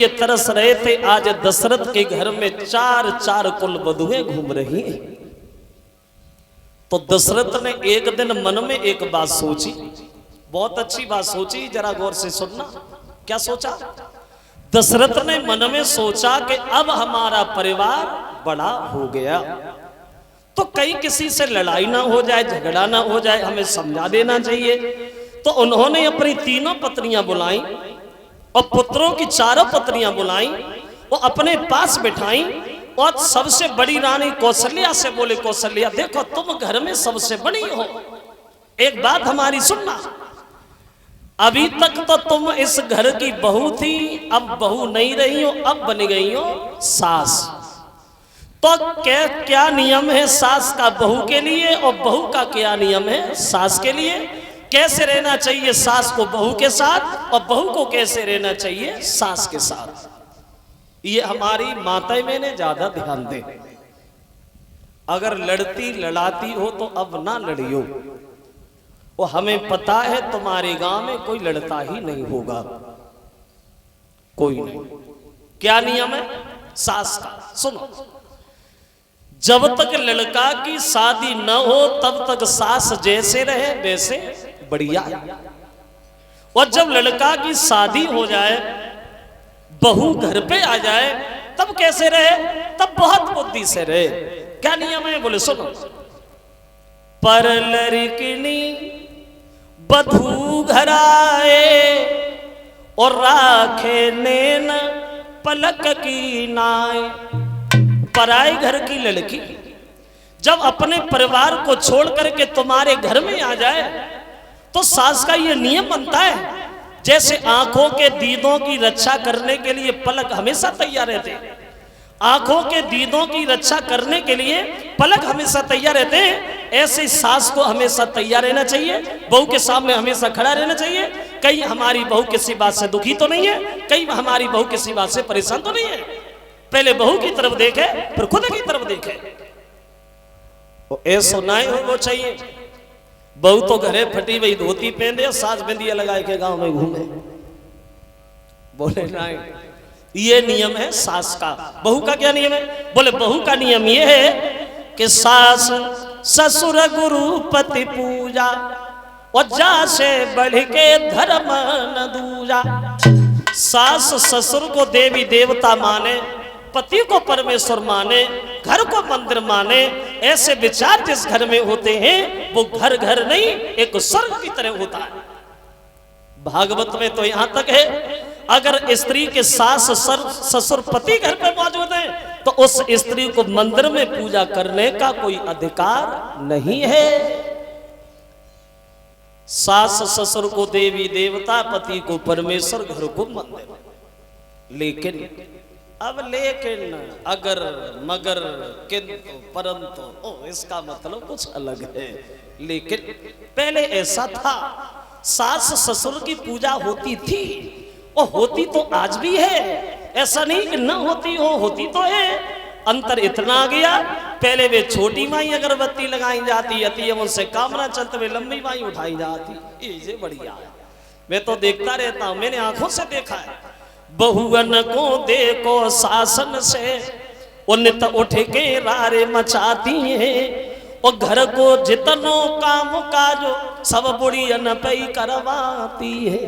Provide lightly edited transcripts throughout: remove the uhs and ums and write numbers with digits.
ये तरस रहे थे, आज दशरथ के घर में चार चार कुल वधुएं घूम रही हैं। तो दशरथ ने एक दिन मन में एक बात सोची, बहुत अच्छी बात सोची, जरा गौर से सुनना। क्या सोचा? दशरथ ने मन में सोचा कि अब हमारा परिवार बड़ा हो गया तो कहीं किसी से लड़ाई ना हो जाए, झगड़ा ना हो जाए, हमें समझा देना चाहिए। तो उन्होंने अपनी तीनों पत्नियां बुलाई और पुत्रों की चारों पत्नियां बुलाई, वो अपने पास बिठाई और सबसे बड़ी रानी कौशल्या से बोले, कौशल्या देखो तुम घर में सबसे बड़ी हो, एक बात हमारी सुनना। अभी तक तो तुम इस घर की बहू थी, अब बहू नहीं रही हो, अब बन गई हो सास। तो क्या नियम है सास का बहू के लिए और बहू का क्या नियम है सास के लिए? कैसे रहना चाहिए सास को बहू के साथ और बहू को कैसे रहना चाहिए सास के साथ? ये हमारी माताएं मैंने ज्यादा ध्यान दे। अगर लड़ती लड़ाती हो तो अब ना लड़ियो, वो हमें पता है तुम्हारे गांव में कोई लड़ता ही नहीं होगा, कोई नहीं। क्या नियम है सास का? सुनो, जब तक लड़का की शादी न हो तब तक सास जैसे रहे वैसे बढ़िया, और जब लड़का की शादी हो जाए, बहू घर पे आ जाए, तब कैसे रहे? तब बहुत बुद्धि से रहे। क्या नियम है? बोले सुनो, पर लड़किनी बधू घर आए और राखे नैन पलक की नाय। पराए घर की लड़की जब अपने परिवार को छोड़ करके तुम्हारे घर में आ जाए तो सास का ये नियम बनता है, जैसे आंखों के दीदों की रक्षा करने के लिए पलक हमेशा तैयार रहते हैं, आंखों के दीदों की रक्षा करने के लिए पलक हमेशा तैयार रहते हैं, ऐसे सास को हमेशा तैयार रहना चाहिए, बहू के सामने हमेशा खड़ा रहना चाहिए। कहीं हमारी बहू किसी बात से दुखी तो नहीं है, कहीं हमारी बहू किसी बात से परेशान तो नहीं है। पहले बहू की तरफ देखे फिर खुद की तरफ देखे, वो ऐसा ना हो चाहिए। बहू तो घरे फटी वही धोती पहने, सास बिंदिया लगाए के गांव में घूमे, बोले नहीं, ये नियम है सास का। बहू का क्या नियम है? बोले बहू का नियम ये है कि सास ससुर गुरु पति पूजा और जा से बढ़ के धर्म न दूजा। सास ससुर को देवी देवता माने, पति को परमेश्वर माने, घर को मंदिर माने, ऐसे विचार जिस घर में होते हैं वो घर घर नहीं एक स्वर्ग की तरह होता है। भागवत में तो यहां तक है, अगर स्त्री के सास ससुर पति घर पे मौजूद है तो उस स्त्री को मंदिर में पूजा करने का कोई अधिकार नहीं है। सास ससुर को देवी देवता, पति को परमेश्वर, घर को मंदिर। लेकिन अगर मगर किंतु परंतु, इसका मतलब कुछ अलग है। लेकिन पहले ऐसा था, सास ससुर की पूजा होती थी और होती तो आज भी है, ऐसा नहीं कि न होती हो, होती तो है। अंतर इतना आ गया, पहले वे छोटी माई अगरबत्ती लगाई जाती, अति उनसे काम ना चलते वे लंबी माई उठाई जाती, ये बढ़िया है। मैं तो देखता रहता हूं, मैंने आंखों से देखा है। बहुअन को देखो शासन से उन्नत उठ के रारे मचाती है, और घर को जितनो काम काजो सब बुढ़ियन पे करवाती है।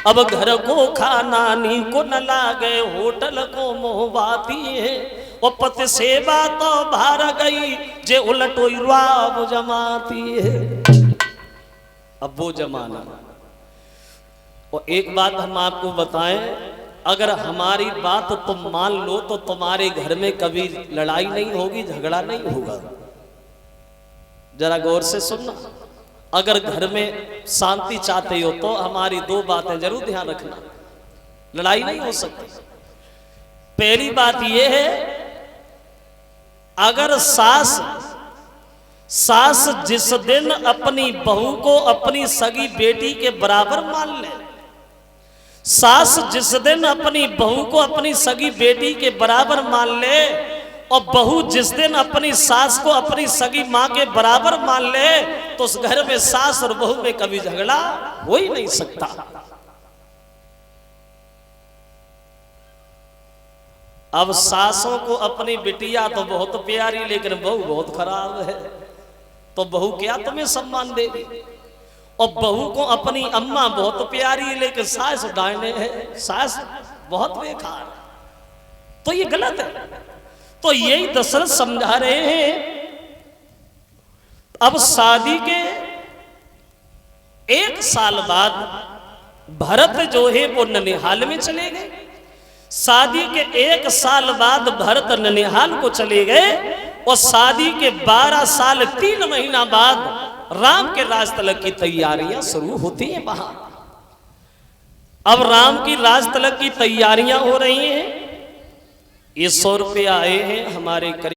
अब घर को खाना नी को न लागे, होटल को मोहवाती है, और पति सेवा तो भार गई जे उलटो रुआब जमाती है। अब वो जमाना। और एक बात हम आपको बताएं, अगर हमारी बात तुम मान लो तो तुम्हारे घर में कभी लड़ाई नहीं होगी, झगड़ा नहीं होगा। जरा गौर से सुनना, अगर घर में शांति चाहते हो तो हमारी दो बातें जरूर ध्यान रखना, लड़ाई नहीं हो सकती। पहली बात यह है, अगर सास जिस दिन अपनी बहू को अपनी सगी बेटी के बराबर मान ले, सास जिस दिन अपनी बहू को अपनी सगी बेटी के बराबर मान ले, और बहू जिस दिन अपनी सास को अपनी सगी मां के बराबर मान ले, तो उस घर में सास और बहू में कभी झगड़ा हो ही नहीं सकता। अब सासों को अपनी बिटिया तो बहुत प्यारी, लेकिन बहू बहुत खराब है, तो बहू क्या तुम्हें सम्मान देगी। और बहू को अपनी अम्मा बहुत प्यारी है, लेकिन सास डायने है, सास बहुत बेकार, तो ये गलत है। तो यही दशरथ समझा रहे हैं। अब शादी के 1 साल बाद भरत जो है वो ननिहाल में चले गए। शादी के 1 साल बाद भरत ननिहाल को चले गए और शादी के 12 साल 3 महीना बाद राम के राज तिलक की तैयारियां शुरू होती हैं वहां। अब राम की राज तिलक की तैयारियां हो रही हैं। ये 100 रुपये आए हैं हमारे